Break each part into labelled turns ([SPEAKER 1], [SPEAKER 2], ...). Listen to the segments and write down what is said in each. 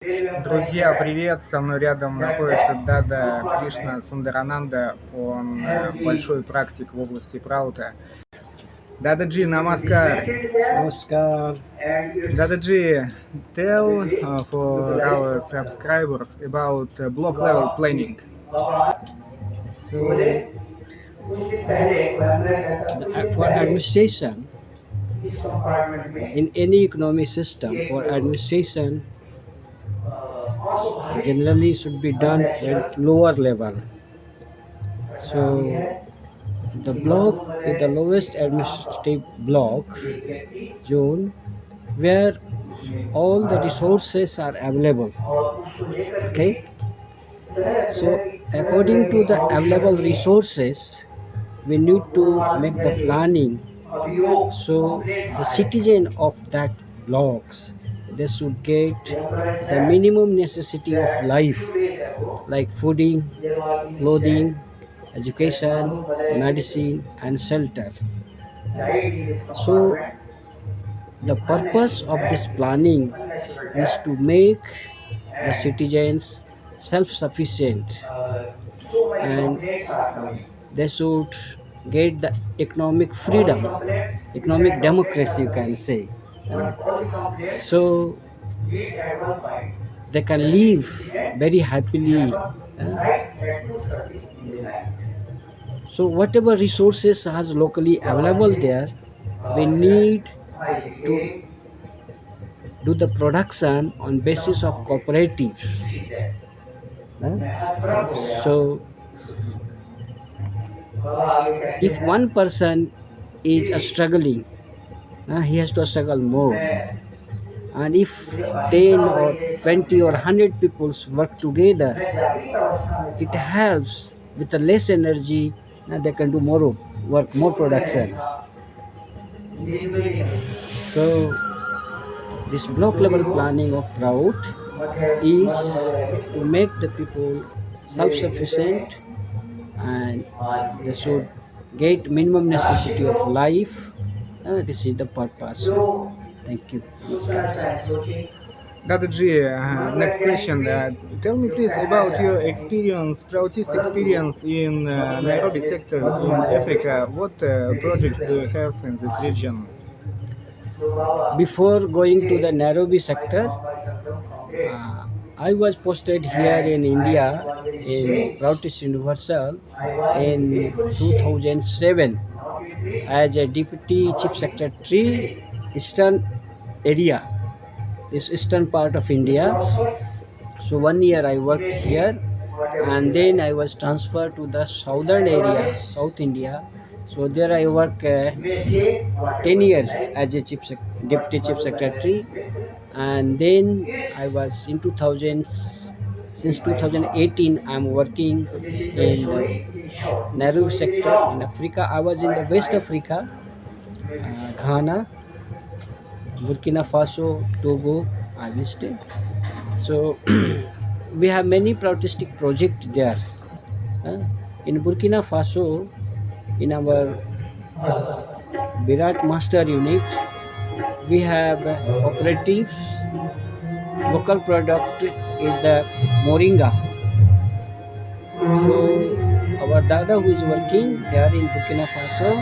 [SPEAKER 1] Друзья, привет! Со мной рядом находится Дада Кришна Сундарананда. Он большой практик в области праута. Dadaji, namaskar.
[SPEAKER 2] Namaskar.
[SPEAKER 1] Dadaji, tell for our subscribers about block level planning.
[SPEAKER 2] So, for administration, in any economic system, for administration, generally should be done at lower level. So, the block is the lowest administrative block zone where all the resources are available. Okay. So, according to the available resources, we need to make the planning. So, the citizen of that blocks, they should get the minimum necessity of life, like fooding, clothing, education, medicine, and shelter. So, the purpose of this planning is to make the citizens self-sufficient, and they should get the economic freedom, economic democracy, you can say. So they can live very happily. So whatever resources has locally available there, we need to do the production on basis of cooperative. So if one person is struggling, he has to struggle more. And if 10 or 20 or 100 people work together, it helps with the less energy, and they can do more work, more production. So this block level planning of Proud is to make the people self-sufficient, and they should get minimum necessity of life. This is the purpose. Thank you.
[SPEAKER 1] Dadaji, next question. Tell me please about your experience, proudest experience in Nairobi sector in Africa. What projects do you have in this region?
[SPEAKER 2] Before going to the Nairobi sector, I was posted here in India in Proudest Universal in 2007 as a Deputy Chief Secretary, Eastern area, this eastern part of India. So 1 year I worked here, and then I was transferred to the southern area, South India. So there I worked 10 years as a Deputy Chief Secretary, and then I was in 2000, since 2018 I'm working in the Nairobi sector in Africa. I was in the West Africa, Ghana, Burkina Faso, Togo are listed. So we have many protestic projects there. In Burkina Faso, in our Virat Master Unit, we have cooperatives. Local product is the moringa. So our Dada who is working there in Burkina Faso,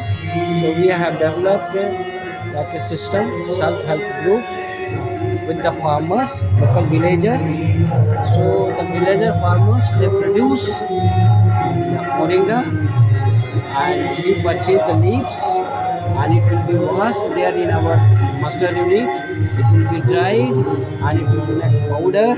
[SPEAKER 2] so we have developed like a system, self-help group with the farmers, local villagers. So the villager farmers, they produce the moringa, and we purchase the leaves, and it will be washed there in our master unit. It will be dried, and it will be like powder,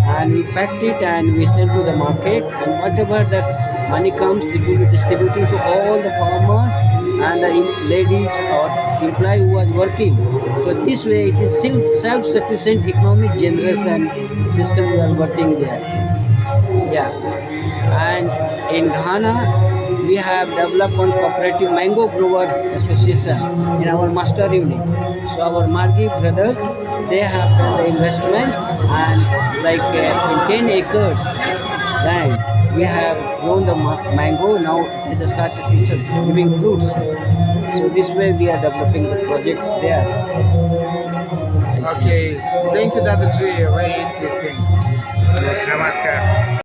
[SPEAKER 2] and we packed it and we sell to the market, and whatever that money comes, it will be distributed to all the farmers and the ladies or employee who are working. So this way it is self-sufficient economic generation system we are working there. Yeah. And in Ghana, we have developed one cooperative mango grower association in our master unit. So our Margi brothers, they have done the investment, and like in 10 acres land, we have grown the mango. Now it has started, it's giving fruits. So this way we are developing the projects there.
[SPEAKER 1] Okay, thank you, Dadaji. Very interesting. Namaskar.